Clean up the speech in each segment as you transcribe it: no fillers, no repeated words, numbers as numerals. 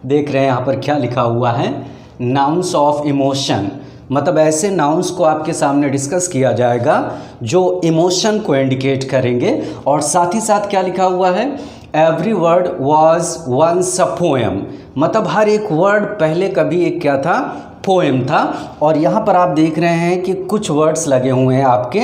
देख रहे हैं यहाँ पर क्या लिखा हुआ है, नाउन्स ऑफ इमोशन। मतलब ऐसे नाउन्स को आपके सामने डिस्कस किया जाएगा जो इमोशन को इंडिकेट करेंगे। और साथ ही साथ क्या लिखा हुआ है, every word was once a poem. मतलब हर एक वर्ड पहले कभी एक क्या था, पोएम था। और यहाँ पर आप देख रहे हैं कि कुछ वर्ड्स लगे हुए हैं, आपके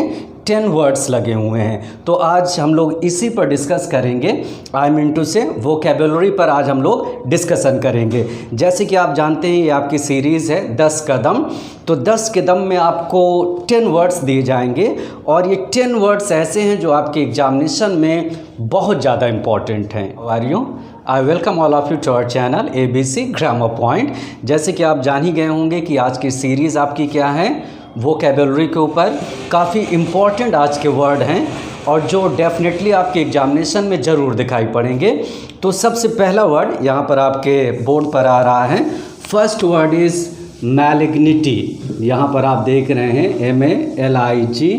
10 वर्ड्स लगे हुए हैं। तो आज हम लोग इसी पर डिस्कस करेंगे। आई मीन टू से वोकैबुलरी पर आज हम लोग डिस्कशन करेंगे। जैसे कि आप जानते हैं ये आपकी सीरीज़ है 10 कदम। तो 10 कदम में आपको 10 वर्ड्स दिए जाएंगे और ये 10 वर्ड्स ऐसे हैं जो आपके एग्जामिनेशन में बहुत ज़्यादा इम्पॉर्टेंट हैं। Are you? I welcome all of you to our channel ABC grammar point. जैसे कि आप जान ही गए होंगे कि आज की सीरीज़ आपकी क्या है, वोकैबुलरी के ऊपर। काफ़ी इम्पॉर्टेंट आज के वर्ड हैं और जो डेफिनेटली आपके एग्जामिनेशन में ज़रूर दिखाई पड़ेंगे। तो सबसे पहला वर्ड यहाँ पर आपके बोर्ड पर आ रहा है। First word is malignity. यहाँ पर आप देख रहे हैं MALIGNITY,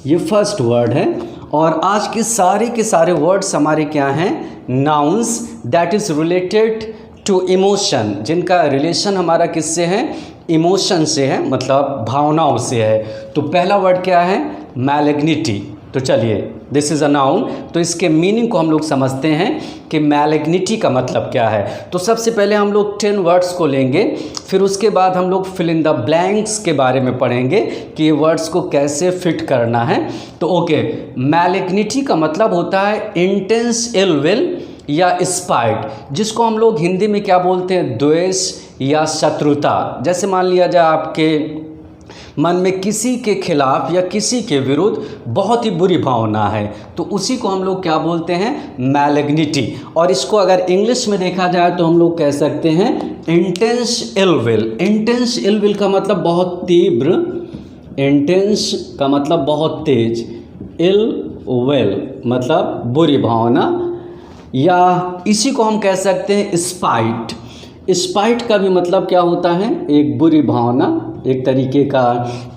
ये फर्स्ट वर्ड है। और आज के सारे वर्ड्स हमारे क्या हैं, nouns that is related to emotion, जिनका रिलेशन हमारा किससे है, इमोशन से है, मतलब भावनाओं से है। तो पहला वर्ड क्या है, मैलिग्निटी। तो चलिए, दिस इज़ अ नाउन। तो इसके मीनिंग को हम लोग समझते हैं कि मैलिग्निटी का मतलब क्या है। तो सबसे पहले हम लोग 10 वर्ड्स को लेंगे, फिर उसके बाद हम लोग फिल इन द ब्लैंक्स के बारे में पढ़ेंगे कि ये वर्ड्स को कैसे फिट करना है। तो ओके, मैलिग्निटी का मतलब होता है इंटेंस इल विल या स्पाइट, जिसको हम लोग हिंदी में क्या बोलते हैं, द्वेष या शत्रुता। जैसे मान लिया जाए आपके मन में किसी के खिलाफ या किसी के विरुद्ध बहुत ही बुरी भावना है, तो उसी को हम लोग क्या बोलते हैं, मैलिग्निटी। और इसको अगर इंग्लिश में देखा जाए तो हम लोग कह सकते हैं intense ill will. Intense ill will का मतलब बहुत तीव्र, इंटेंस का मतलब बहुत तेज, इल विल मतलब बुरी भावना, या इसी को हम कह सकते हैं स्पाइट। स्पाइट का भी मतलब क्या होता है, एक बुरी भावना, एक तरीके का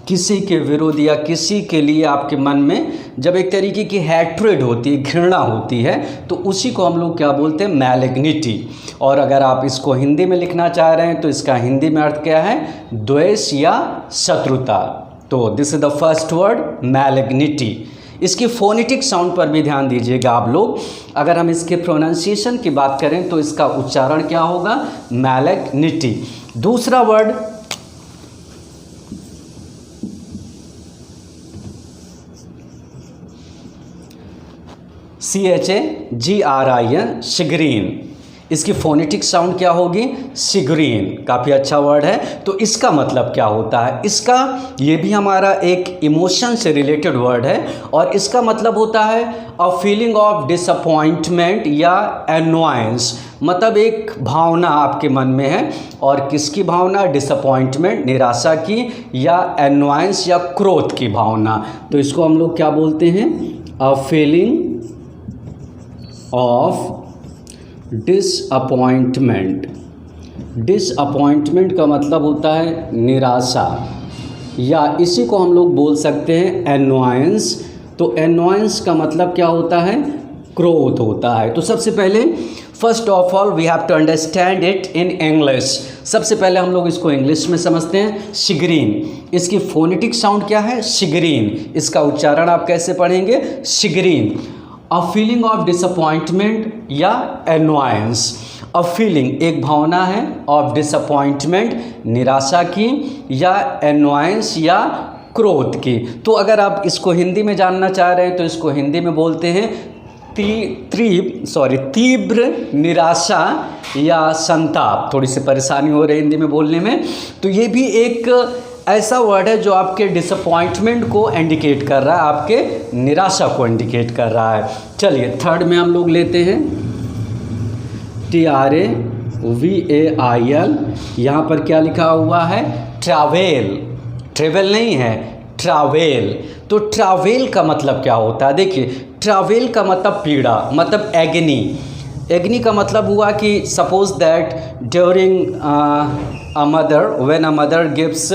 किसी के विरोध या किसी के लिए आपके मन में जब एक तरीके की हैट्रेड होती है, घृणा होती है, तो उसी को हम लोग क्या बोलते हैं, मैलिग्निटी। और अगर आप इसको हिंदी में लिखना चाह रहे हैं तो इसका हिंदी में अर्थ क्या है, द्वेष या शत्रुता। तो this is the first word, malignity. इसकी फोनेटिक साउंड पर भी ध्यान दीजिएगा आप लोग। अगर हम इसके प्रोनाउंसिएशन की बात करें तो इसका उच्चारण क्या होगा, मैलिग्निटी। दूसरा वर्ड CHAGRIN, शिग्रीन। इसकी फोनेटिक साउंड क्या होगी, शिग्रीन। काफ़ी अच्छा वर्ड है। तो इसका मतलब क्या होता है, इसका ये भी हमारा एक इमोशन से रिलेटेड वर्ड है और इसका मतलब होता है अ फीलिंग ऑफ डिसअपॉइंटमेंट या एनॉयंस। मतलब एक भावना आपके मन में है, और किसकी भावना, डिसअपॉइंटमेंट, निराशा की, या एनॉयंस या क्रोध की भावना। तो इसको हम लोग क्या बोलते हैं, अ फीलिंग ऑफ डिसअपॉइंटमेंट। डिसअपॉइंटमेंट का मतलब होता है निराशा, या इसी को हम लोग बोल सकते हैं एनॉयंस। तो एनॉयंस का मतलब क्या होता है, क्रोध होता है। तो सबसे पहले first of all we have to understand it in English. सबसे पहले हम लोग इसको इंग्लिश में समझते हैं, शिग्रीन। इसकी फोनेटिक साउंड क्या है, शिग्रीन। इसका उच्चारण आप कैसे पढ़ेंगे, शिग्रीन। अ फीलिंग ऑफ डिसअपॉइंटमेंट या एनॉयंस। अ फीलिंग एक भावना है, ऑफ डिसअपॉइंटमेंट निराशा की, या एनॉयंस या क्रोध की। तो अगर आप इसको हिंदी में जानना चाह रहे हैं तो इसको हिंदी में बोलते हैं तीव्र निराशा या संताप। थोड़ी सी परेशानी हो रही है हिंदी में बोलने में। तो ये भी एक ऐसा वर्ड है जो आपके डिसअपॉइंटमेंट को इंडिकेट कर रहा है, आपके निराशा को इंडिकेट कर रहा है। चलिए थर्ड में हम लोग लेते हैं TRAVAIL। यहाँ पर क्या लिखा हुआ है, ट्रैवल। ट्रैवल नहीं है, ट्रैवल। तो ट्रैवल का मतलब क्या होता है, देखिए ट्रैवल का मतलब पीड़ा, मतलब एग्नी। एग्नी का मतलब हुआ कि suppose that during a mother, when a mother gives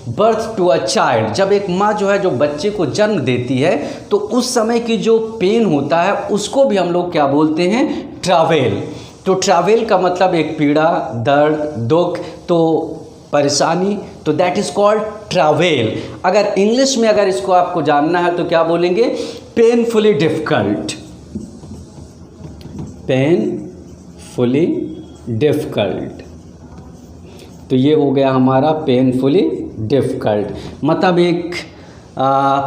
birth to a child, जब एक माँ जो है जो बच्चे को जन्म देती है तो उस समय की जो पेन होता है उसको भी हम लोग क्या बोलते हैं, ट्रैवल। तो ट्रैवल का मतलब एक पीड़ा, दर्द, दुख, तो परेशानी, तो दैट इज़ कॉल्ड ट्रैवल। अगर इंग्लिश में अगर इसको आपको जानना है तो क्या बोलेंगे, पेनफुली डिफ़िकल्ट, पेनफुली डिफ़िकल्ट। तो ये हो गया हमारा पेनफुली डिफ़िकल्ट, मतलब एक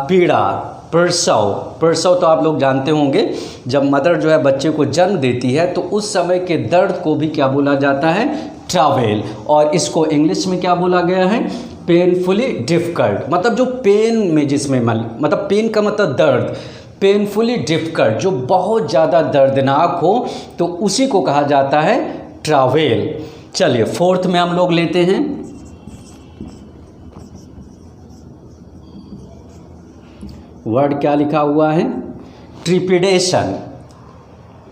पीड़ा, प्रसव तो आप लोग जानते होंगे, जब मदर जो है बच्चे को जन्म देती है तो उस समय के दर्द को भी क्या बोला जाता है, ट्रैवल। और इसको इंग्लिश में क्या बोला गया है, पेनफुली डिफ़िकल्ट। मतलब जो पेन में जिसमें मतलब पेन का मतलब दर्द, पेनफुली डिफ़िकल्ट जो बहुत ज़्यादा दर्दनाक हो तो उसी को कहा जाता है ट्रैवल। चलिए फोर्थ में हम लोग लेते हैं, वर्ड क्या लिखा हुआ है, trepidation.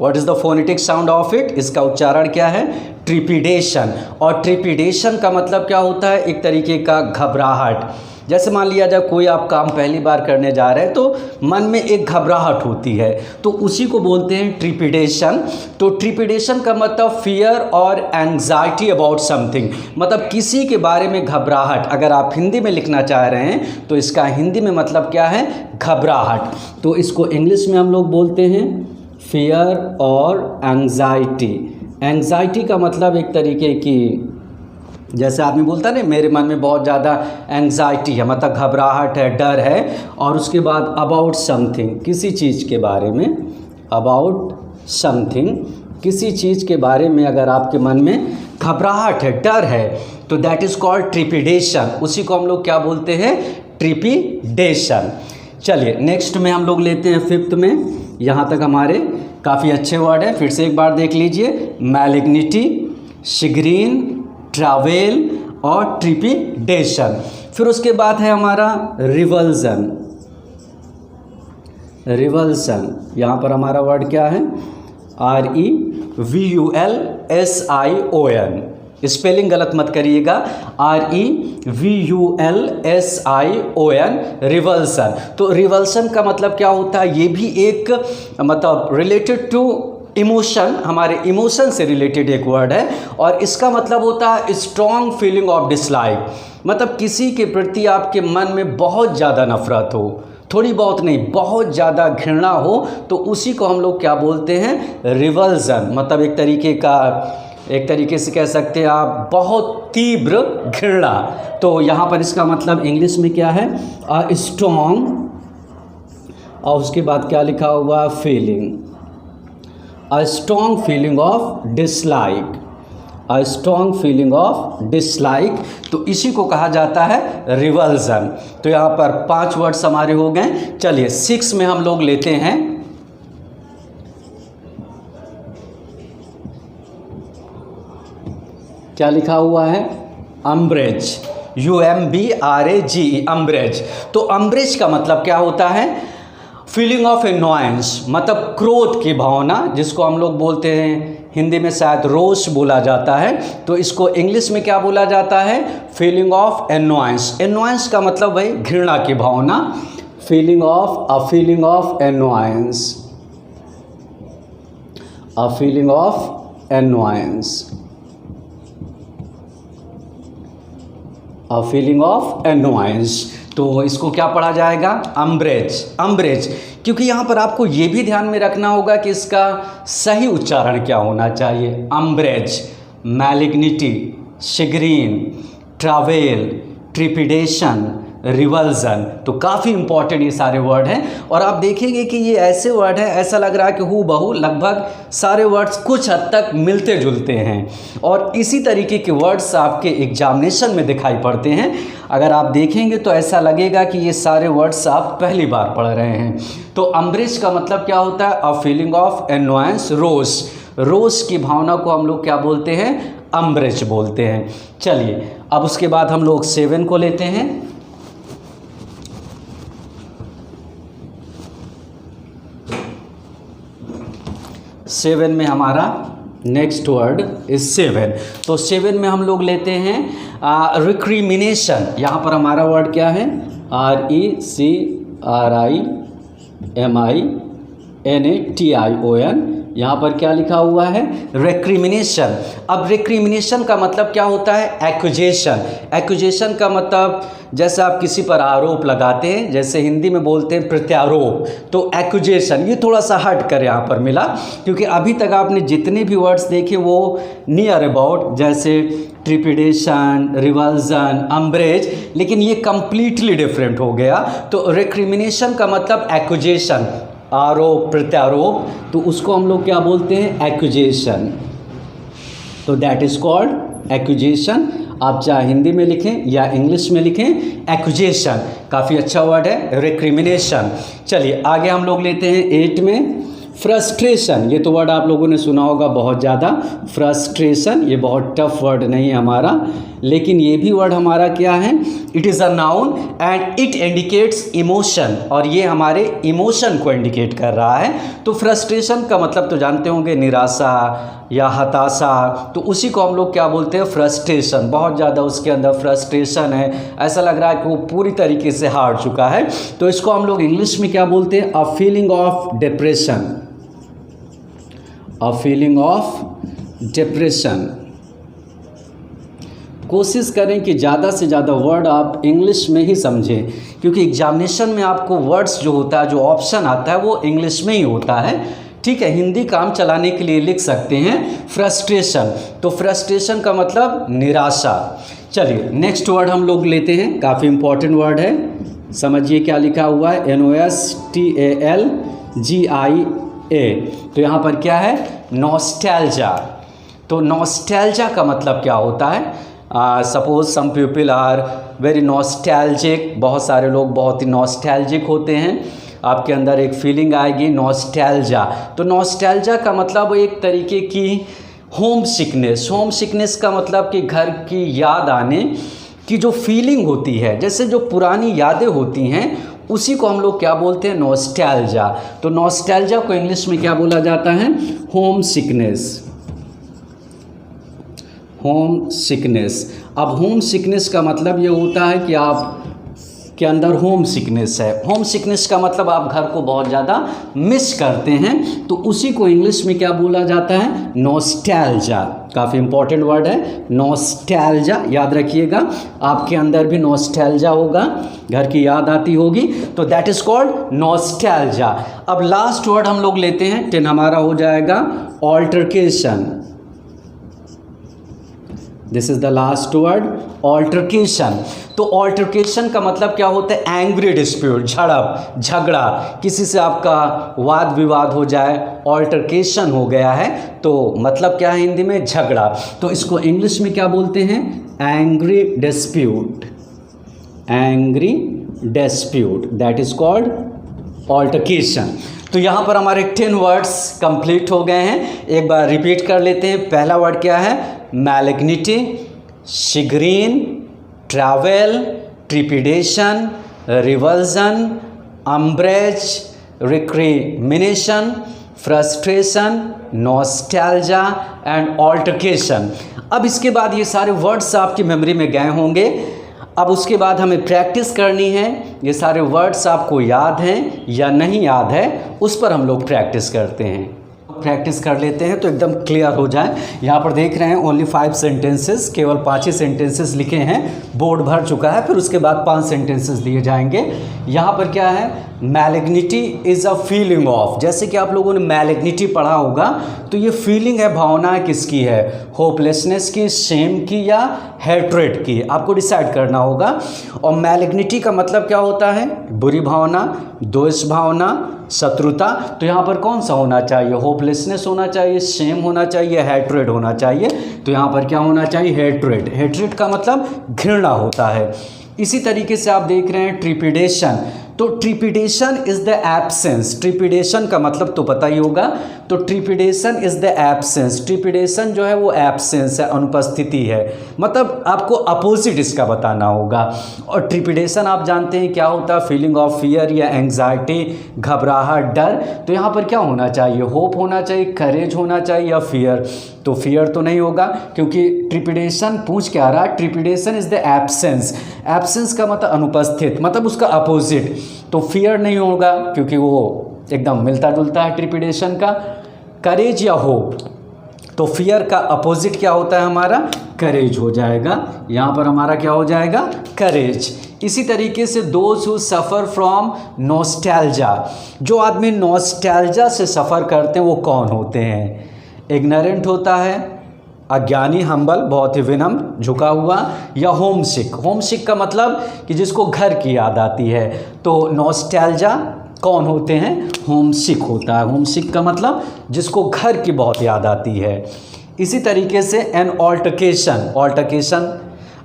What is the phonetic sound of it, इसका उच्चारण क्या है, ट्रिपिडेशन। और ट्रिपिडेशन का मतलब क्या होता है, एक तरीके का घबराहट। जैसे मान लिया जाए कोई आप काम पहली बार करने जा रहे हैं तो मन में एक घबराहट होती है, तो उसी को बोलते हैं ट्रिपिडेशन। तो ट्रिपिडेशन का मतलब फियर और एंग्जाइटी अबाउट समथिंग, मतलब किसी के बारे में घबराहट। अगर आप हिंदी में लिखना चाह रहे हैं तो इसका हिंदी में मतलब क्या है, घबराहट। तो इसको इंग्लिश में हम लोग बोलते हैं फियर और एंग्जाइटी। एंग्जाइटी का मतलब एक तरीके की, जैसे आदमी बोलता है ना मेरे मन में बहुत ज़्यादा एंग्जाइटी है, मतलब घबराहट है, डर है। और उसके बाद अबाउट समथिंग, किसी चीज़ के बारे में, अबाउट समथिंग, किसी चीज़ के बारे में अगर आपके मन में घबराहट है, डर है, तो दैट इज़ कॉल्ड ट्रिपिडेशन। उसी को हम लोग क्या बोलते हैं, ट्रिपिडेशन। चलिए नेक्स्ट में हम लोग लेते हैं फिफ्थ में। यहाँ तक हमारे काफ़ी अच्छे वर्ड हैं, फिर से एक बार देख लीजिए, मैलिग्निटी, शिग्रीन, ट्रैवल और ट्रिपिडेशन। फिर उसके बाद है हमारा रिवल्जन। रिवल्सन, यहाँ पर हमारा वर्ड क्या है, REVULSION। स्पेलिंग गलत मत करिएगा, REVULSION, रिवल्सन। तो रिवल्सन का मतलब क्या होता है, ये भी एक मतलब रिलेटेड टू इमोशन, हमारे इमोशन से रिलेटेड एक वर्ड है। और इसका मतलब होता है स्ट्रॉन्ग फीलिंग ऑफ डिसलाइक, मतलब किसी के प्रति आपके मन में बहुत ज़्यादा नफरत हो, थोड़ी बहुत नहीं, बहुत ज़्यादा घृणा हो, तो उसी को हम लोग क्या बोलते हैं, रिवल्जन। मतलब एक तरीके से कह सकते हैं आप बहुत तीव्र घृणा। तो यहाँ पर इसका मतलब इंग्लिश में क्या है, स्ट्रॉन्ग, और उसके बाद क्या लिखा हुआ, feeling, a strong feeling of dislike, a strong feeling of dislike. तो इसी को कहा जाता है रिवल्जन। तो यहाँ पर 5 वर्ड्स हमारे हो गए। चलिए 6 में हम लोग लेते हैं, क्या लिखा हुआ है, अम्ब्रेज, UMBRAGE, अम्ब्रेज। तो अम्ब्रेज का मतलब क्या होता है, फीलिंग ऑफ एनॉयंस, मतलब क्रोध की भावना, जिसको हम लोग बोलते हैं हिंदी में शायद रोष बोला जाता है, तो इसको इंग्लिश में क्या बोला जाता है, फीलिंग ऑफ एनॉयंस। एनॉयंस का मतलब भाई घृणा की भावना, feeling of annoyance, a feeling of annoyance, a feeling of annoyance. तो इसको क्या पढ़ा जाएगा, अम्ब्रेज, अम्ब्रेज। क्योंकि यहाँ पर आपको ये भी ध्यान में रखना होगा कि इसका सही उच्चारण क्या होना चाहिए, अम्ब्रेज, मैलिग्निटी, शिग्रीन, ट्रैवल, ट्रिपिडेशन, रिवल्जन। तो काफ़ी इंपॉर्टेंट ये सारे वर्ड हैं। और आप देखेंगे कि ये ऐसे वर्ड हैं, ऐसा लग रहा है कि हू बहू लगभग सारे वर्ड्स कुछ हद तक मिलते जुलते हैं, और इसी तरीके के वर्ड्स आपके एग्जामिनेशन में दिखाई पड़ते हैं। अगर आप देखेंगे तो ऐसा लगेगा कि ये सारे वर्ड्स आप पहली बार पढ़ रहे हैं। तो अम्ब्रेज का मतलब क्या होता है, अ फीलिंग ऑफ एनॉयंस, रोष, रोष की भावना को हम लोग क्या बोलते हैं, अम्ब्रेज बोलते हैं। चलिए अब उसके बाद हम लोग 7 को लेते हैं। सेवन में हमारा नेक्स्ट वर्ड इज 7। तो 7 में हम लोग लेते हैं रिक्रिमिनेशन। यहाँ पर हमारा वर्ड क्या है? RECRIMINATION। यहाँ पर क्या लिखा हुआ है? रेक्रिमिनेशन। अब रेक्रिमिनेशन का मतलब क्या होता है? एक्यूजेशन। एक्यूजेशन का मतलब जैसे आप किसी पर आरोप लगाते हैं, जैसे हिंदी में बोलते हैं प्रत्यारोप, तो एक्यूजेशन ये थोड़ा सा हट कर यहाँ पर मिला, क्योंकि अभी तक आपने जितने भी वर्ड्स देखे वो नियर अबाउट, जैसे ट्रिपिडेशन, रिवल्जन, अम्ब्रेज, लेकिन ये कम्प्लीटली डिफरेंट हो गया। तो रेक्रिमिनेशन का मतलब एक्यूजेशन, आरोप, प्रत्यारोप, तो उसको हम लोग क्या बोलते हैं? एक्यूजेशन। तो दैट इज कॉल्ड एक्यूजेशन। आप चाहे हिंदी में लिखें या इंग्लिश में लिखें, एक्यूजेशन काफ़ी अच्छा वर्ड है, रेक्रिमिनेशन। चलिए आगे हम लोग लेते हैं 8 में फ्रस्ट्रेशन। ये तो वर्ड आप लोगों ने सुना होगा बहुत ज़्यादा। फ्रस्ट्रेशन ये बहुत टफ वर्ड नहीं है हमारा, लेकिन ये भी वर्ड हमारा क्या है? It is a noun and it indicates emotion, और ये हमारे इमोशन को इंडिकेट कर रहा है। तो फ्रस्ट्रेशन का मतलब तो जानते होंगे, निराशा या हताशा, तो उसी को हम लोग क्या बोलते हैं? फ्रस्ट्रेशन। बहुत ज़्यादा उसके अंदर फ्रस्ट्रेशन है, ऐसा लग रहा है कि वो पूरी तरीके से हार चुका है। तो इसको हम लोग इंग्लिश में क्या बोलते हैं? अ feeling of depression. A feeling of depression. कोशिश करें कि ज़्यादा से ज़्यादा वर्ड आप इंग्लिश में ही समझें, क्योंकि एग्जामिनेशन में आपको वर्ड्स जो होता है, जो ऑप्शन आता है, वो इंग्लिश में ही होता है। ठीक है, हिंदी काम चलाने के लिए लिख सकते हैं फ्रस्ट्रेशन। तो फ्रस्ट्रेशन का मतलब निराशा। चलिए नेक्स्ट वर्ड हम लोग लेते हैं, काफ़ी इंपॉर्टेंट वर्ड है, समझिए क्या लिखा हुआ है? NOSTALGIA। तो यहाँ पर क्या है? नॉस्टैल्जिया। तो नॉस्टैल्जिया का मतलब क्या होता है? Suppose some people are very nostalgic. बहुत सारे लोग बहुत ही नॉस्टैल्जिक होते हैं, आपके अंदर एक फीलिंग आएगी नॉस्टैल्जिया। तो नॉस्टैल्जिया का मतलब एक तरीके की होम सिकनेस। होम सिकनेस का मतलब कि घर की याद आने की जो फीलिंग होती है, जैसे जो पुरानी यादें होती हैं, उसी को हम लोग क्या बोलते हैं? नॉस्टैल्जिया। तो नॉस्टैल्जिया को इंग्लिश में क्या बोला जाता है? Home sickness. Home sickness. अब होम सिकनेस का मतलब ये होता है कि आप के अंदर होम सिकनेस है। होम सिकनेस का मतलब आप घर को बहुत ज़्यादा मिस करते हैं, तो उसी को इंग्लिश में क्या बोला जाता है? नॉस्टैल्जिया। काफ़ी इंपॉर्टेंट वर्ड है नॉस्टैल्जिया, याद रखिएगा। आपके अंदर भी नॉस्टैल्जिया होगा, घर की याद आती होगी, तो दैट इज़ कॉल्ड नॉस्टैल्जिया। अब लास्ट वर्ड हम लोग लेते हैं, 10 हमारा हो जाएगा altercation. This is the last word, altercation. तो ऑल्टरकेशन का मतलब क्या होता है? एंग्री डिस्प्यूट, झड़प, झगड़ा, किसी से आपका वाद विवाद हो जाए, ऑल्टरकेशन हो गया है, तो मतलब क्या है हिंदी में? झगड़ा। तो इसको इंग्लिश में क्या बोलते हैं? Angry dispute. Angry dispute, that is called altercation. तो यहाँ पर हमारे 10 वर्ड्स कंप्लीट हो गए हैं। एक बार रिपीट कर लेते हैं। पहला वर्ड क्या है? Malignity, chagrin, travail, trepidation, revulsion, umbrage, recrimination, frustration, nostalgia and altercation. अब इसके बाद ये सारे वर्ड्स आपकी मेमोरी में गए होंगे। अब उसके बाद हमें प्रैक्टिस करनी है। ये सारे वर्ड्स आपको याद हैं या नहीं याद है, उस पर हम लोग प्रैक्टिस करते हैं। प्रैक्टिस कर लेते हैं तो एकदम क्लियर हो जाए। यहाँ पर देख रहे हैं ओनली 5 सेंटेंसेस, केवल 5 ही सेंटेंसेस लिखे हैं, बोर्ड भर चुका है, फिर उसके बाद 5 सेंटेंसेस दिए जाएंगे। यहाँ पर क्या है? मैलिग्निटी इज़ अ फीलिंग ऑफ। जैसे कि आप लोगों ने मैलिग्निटी पढ़ा होगा, तो ये फीलिंग है, भावना किसकी है? होपलेसनेस की, शेम की या हेट्रेड की, आपको डिसाइड करना होगा। और मैलिग्निटी का मतलब क्या होता है? बुरी भावना, द्वेष भावना, शत्रुता। तो यहाँ पर कौन सा होना चाहिए? होपलेसनेस होना चाहिए, शेम होना चाहिए, हेट्रेड होना चाहिए। तो यहाँ पर क्या होना चाहिए? हेट्रेड। हेट्रेड का मतलब घृणा होता है। इसी तरीके से आप देख रहे हैं ट्रिपिडेशन। तो ट्रिपिडेशन इज द एब्सेंस, ट्रिपिडेशन का मतलब तो पता ही होगा, तो ट्रिपिडेशन इज द एब्सेंस, ट्रिपिडेशन जो है वो एब्सेंस है, अनुपस्थिति है, मतलब आपको अपोजिट इसका बताना होगा। और ट्रिपिडेशन आप जानते हैं क्या होता है, फीलिंग ऑफ फियर या एंग्जाइटी, घबराहट, डर। तो यहाँ पर क्या होना चाहिए, होप होना चाहिए, करेज होना चाहिए या फियर। तो फियर तो नहीं होगा क्योंकि ट्रिपिडेशन पूछ क्या रहा है, ट्रिपिडेशन इज द एब्सेंस, एब्सेंस का मतलब अनुपस्थित, मतलब उसका अपोजिट। तो फियर नहीं होगा क्योंकि वो एकदम मिलता जुलता है ट्रिपिडेशन का। करेज या होप, तो फियर का अपोजिट क्या होता है हमारा, करेज हो जाएगा। यहाँ पर हमारा क्या हो जाएगा, करेज। इसी तरीके से those who suffer from nostalgia, जो आदमी नॉस्टैल्जिया से सफ़र करते हैं वो कौन होते हैं, इग्नोरेंट होता है, अज्ञानी, हम्बल, बहुत ही विनम्र, झुका हुआ, या होमसिक। होमसिक का मतलब कि जिसको घर की याद आती है। तो नॉस्टैल्जिया कौन होते हैं, होमसिक होता है। होमसिक का मतलब जिसको घर की बहुत याद आती है। इसी तरीके से एन ऑल्टरकेशन, ऑल्टरकेशन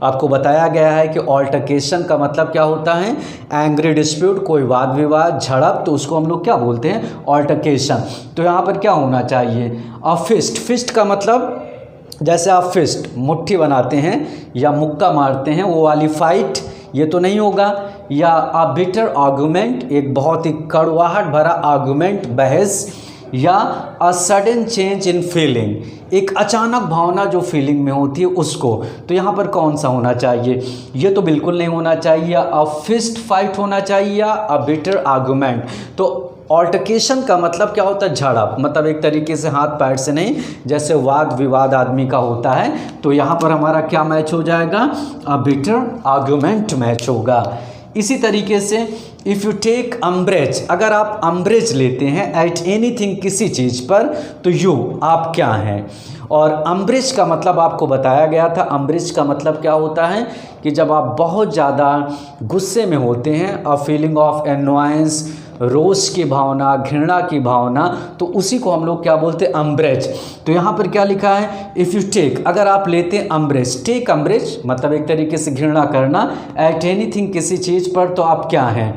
आपको बताया गया है कि ऑल्टरकेशन का मतलब क्या होता है, एंग्री डिस्प्यूट, कोई वाद विवाद, झड़प, तो उसको हम लोग क्या बोलते हैं, ऑल्टरकेशन। तो यहाँ पर क्या होना चाहिए, अ फिस्ट, फिस्ट का मतलब जैसे आप फिस्ट मुट्ठी बनाते हैं या मुक्का मारते हैं वो वाली फाइट, ये तो नहीं होगा। या अ बिटर आर्गूमेंट, एक बहुत ही कड़वाहट भरा आर्गूमेंट, बहस। या a sudden change in feeling, एक अचानक भावना जो फीलिंग में होती है उसको। तो यहाँ पर कौन सा होना चाहिए, ये तो बिल्कुल नहीं होना चाहिए, अ फिस्ट फाइट होना चाहिए या अ बिटर आर्गूमेंट। तो ऑल्टरकेशन का मतलब क्या होता है, झड़प, मतलब एक तरीके से हाथ पैर से नहीं, जैसे वाद विवाद आदमी का होता है। तो यहाँ पर हमारा क्या मैच हो जाएगा, अ बिटर आर्गूमेंट मैच होगा। इसी तरीके से इफ़ यू टेक अम्ब्रेज, अगर आप अम्ब्रेज लेते हैं एट एनीथिंग, किसी चीज़ पर, तो यू आप क्या हैं। और अम्ब्रेज का मतलब आपको बताया गया था, अम्ब्रेज का मतलब क्या होता है कि जब आप बहुत ज़्यादा गुस्से में होते हैं, अ फीलिंग ऑफ एनॉयंस, रोष की भावना, घृणा की भावना, तो उसी को हम लोग क्या बोलते हैं, अम्ब्रेज। तो यहाँ पर क्या लिखा है, इफ़ यू टेक, अगर आप लेते हैं अम्ब्रेज, टेक अम्ब्रेज मतलब एक तरीके से घृणा करना, एट एनीथिंग किसी चीज़ पर, तो आप क्या हैं,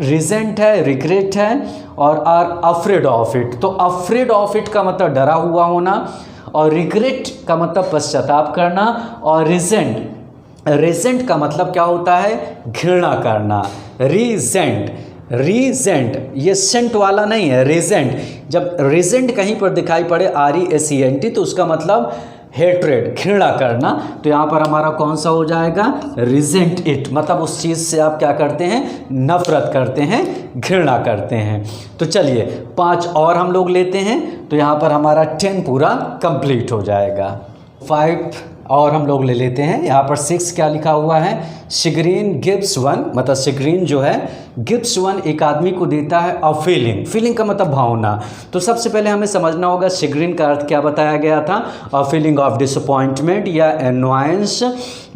रिजेंट है, रिग्रेट है, और आर अफ्रेड ऑफ इट। तो अफ्रेड ऑफ इट का मतलब डरा हुआ होना, और रिग्रेट का मतलब पश्चाताप करना, और रिजेंट का मतलब क्या होता है, घृणा करना। रीजेंट ये सेंट वाला नहीं है, रिजेंट। जब रिजेंट कहीं पर दिखाई पड़े, RESENT, तो उसका मतलब हेट्रेड, घृणा करना। तो यहाँ पर हमारा कौन सा हो जाएगा, रिजेंट इट, मतलब उस चीज़ से आप क्या करते हैं, नफरत करते हैं, घृणा करते हैं। तो चलिए 5 और हम लोग लेते हैं, तो यहाँ पर हमारा 10 पूरा कंप्लीट हो जाएगा। 5 और हम लोग ले लेते हैं। यहाँ पर 6 क्या लिखा हुआ है, शिग्रीन गिव्स वन, मतलब शिग्रीन जो है गिव्स वन एक आदमी को देता है अ फीलिंग, फीलिंग का मतलब भावना। तो सबसे पहले हमें समझना होगा शिग्रीन का अर्थ क्या बताया गया था, अ फीलिंग ऑफ डिसअपॉइंटमेंट या एनॉयंस,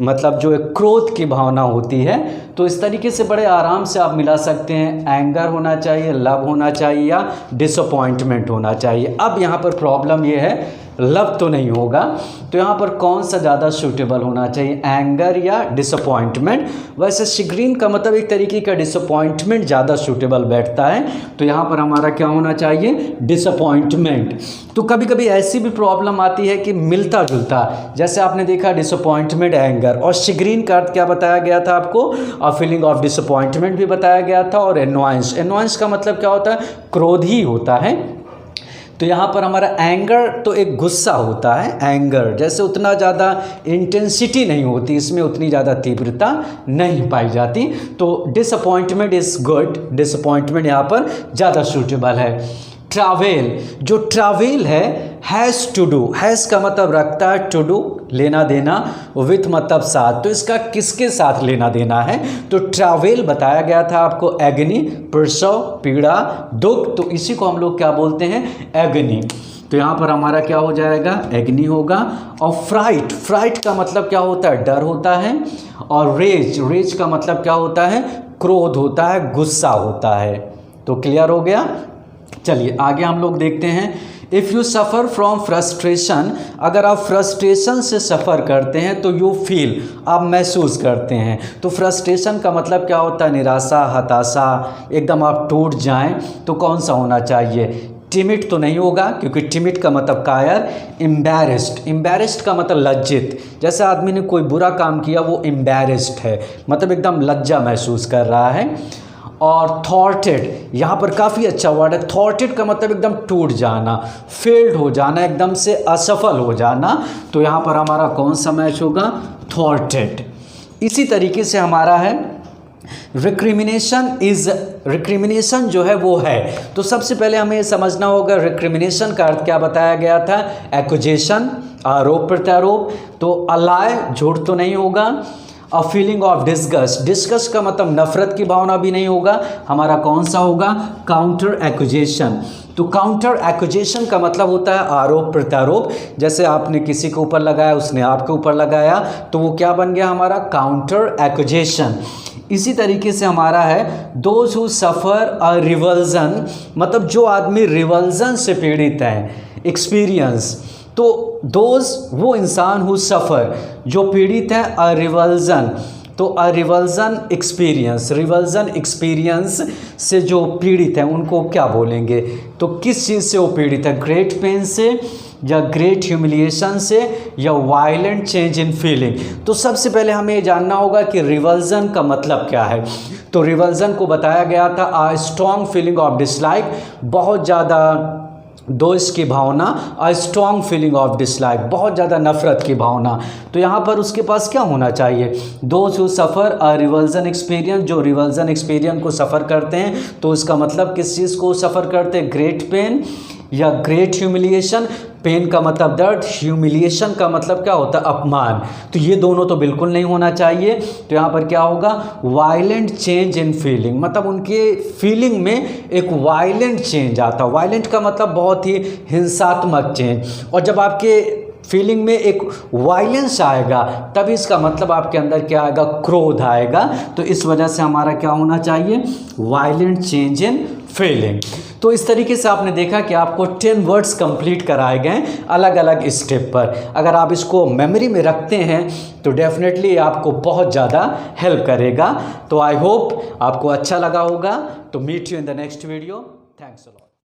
मतलब जो एक क्रोध की भावना होती है। तो इस तरीके से बड़े आराम से आप मिला सकते हैं, एंगर होना चाहिए, लव होना चाहिए, या डिसअपॉइंटमेंट होना चाहिए। अब यहाँ पर प्रॉब्लम ये है, लव तो नहीं होगा, तो यहाँ पर कौन सा ज़्यादा सूटेबल होना चाहिए, एंगर या डिसअपॉइंटमेंट। वैसे शिग्रीन का मतलब एक तरीके का डिसअपॉइंटमेंट ज़्यादा सूटेबल बैठता है, तो यहाँ पर हमारा क्या होना चाहिए, डिसअपॉइंटमेंट। तो कभी कभी ऐसी भी प्रॉब्लम आती है कि मिलता जुलता, जैसे आपने देखा डिसअपॉइंटमेंट, एंगर, और शिग्रीन का अर्थ क्या बताया गया था आपको, और फीलिंग ऑफ डिसअपॉइंटमेंट भी बताया गया था, और एनॉयंस, एनॉयंस का मतलब क्या होता है, क्रोध ही होता है। तो यहाँ पर हमारा एंगर तो एक गुस्सा होता है, एंगर जैसे उतना ज़्यादा इंटेंसिटी नहीं होती, इसमें उतनी ज़्यादा तीव्रता नहीं पाई जाती। तो डिसअपॉइंटमेंट इज़ गुड, डिसअपॉइंटमेंट यहाँ पर ज़्यादा सूटेबल है। ट्रैवल, जो ट्रैवल है, हैज़ टू डू, हैज़ का मतलब रखता है, टू डू लेना देना, विथ मतलब साथ, तो इसका किसके साथ लेना देना है, तो ट्रैवल बताया गया था आपको, एग्नी, प्रसव, पीड़ा, दुख, तो इसी को हम लोग क्या बोलते हैं, एग्नी। तो यहाँ पर हमारा क्या हो जाएगा, एग्नी होगा। और फ्राइट, फ्राइट का मतलब क्या होता है, डर होता है। और रेज, रेज का मतलब क्या होता है, क्रोध होता है, गुस्सा होता है। तो क्लियर हो गया। चलिए आगे हम लोग देखते हैं, if you suffer from frustration, अगर आप फ्रस्ट्रेशन से सफ़र करते हैं तो यू फील, आप महसूस करते हैं। तो फ्रस्ट्रेशन का मतलब क्या होता है? निराशा, हताशा, एकदम आप टूट जाएं। तो कौन सा होना चाहिए? टिमिड तो नहीं होगा, क्योंकि टिमिड का मतलब कायर। एम्बैरेस्ड, एम्बैरेस्ड का मतलब लज्जित, जैसे आदमी ने कोई बुरा काम किया वो एम्बैरेस्ड है, मतलब एकदम लज्जा महसूस कर रहा है। और थॉर्टेड, यहाँ पर काफ़ी अच्छा वर्ड है। थॉर्टेड का मतलब एकदम टूट जाना, फेल्ड हो जाना, एकदम से असफल हो जाना। तो यहाँ पर हमारा कौन सा मैच होगा? थॉर्टेड। इसी तरीके से हमारा है रिक्रिमिनेशन जो है वो है। तो सबसे पहले हमें समझना होगा रिक्रिमिनेशन का अर्थ क्या बताया गया था? एक्यूजेशन, आरोप प्रत्यारोप। तो अलाय, झूठ तो नहीं होगा। अ फीलिंग ऑफ डिस्गस्ट, डिस्गस्ट का मतलब नफरत की भावना भी नहीं होगा। हमारा कौन सा होगा? Counter accusation. तो काउंटर एक्यूजेशन का मतलब होता है आरोप प्रत्यारोप। जैसे आपने किसी के ऊपर लगाया, उसने आपके ऊपर लगाया, तो वो क्या बन गया? हमारा काउंटर एक्यूजेशन। इसी तरीके से हमारा है दोज हु सफ़र अ रिवल्जन, मतलब जो आदमी रिवल्जन से पीड़ित है, एक्सपीरियंस। तो दोज, वो इंसान हु सफ़र, जो पीड़ित है, अ रिवल्जन। तो अ रिवल्जन एक्सपीरियंस, रिवल्जन एक्सपीरियंस से जो पीड़ित हैं उनको क्या बोलेंगे? तो किस चीज़ से वो पीड़ित है? ग्रेट पेन से, या ग्रेट ह्यूमिलिएशन से, या वायलेंट चेंज इन फीलिंग। तो सबसे पहले हमें ये जानना होगा कि रिवल्जन का मतलब क्या है। तो रिवल्जन को बताया गया था a strong feeling of dislike, बहुत ज़्यादा दोष की भावना। A strong feeling of dislike, बहुत ज़्यादा नफरत की भावना। तो यहाँ पर उसके पास क्या होना चाहिए? Those who suffer a revulsion experience, जो रिवल्जन एक्सपीरियंस को सफ़र करते हैं। तो इसका मतलब किस चीज़ को सफ़र करते हैं? ग्रेट पेन या ग्रेट ह्यूमिलिएशन। पेन का मतलब दर्द, ह्यूमिलिएशन का मतलब क्या होता है? अपमान। तो ये दोनों तो बिल्कुल नहीं होना चाहिए। तो यहाँ पर क्या होगा? वायलेंट चेंज इन फीलिंग, मतलब उनके फीलिंग में एक वायलेंट चेंज आता है। वायलेंट का मतलब बहुत ही हिंसात्मक चेंज, और जब आपके फीलिंग में एक वायलेंस आएगा तभी इसका मतलब आपके अंदर क्या आएगा? क्रोध आएगा। तो इस वजह से हमारा क्या होना चाहिए? Violent change in feeling. तो इस तरीके से आपने देखा कि आपको 10 वर्ड्स कंप्लीट कराए गए अलग अलग स्टेप पर। अगर आप इसको मेमोरी में रखते हैं तो डेफिनेटली आपको बहुत ज़्यादा हेल्प करेगा। तो आई होप आपको अच्छा लगा होगा। तो meet you in the next video. Thanks a lot.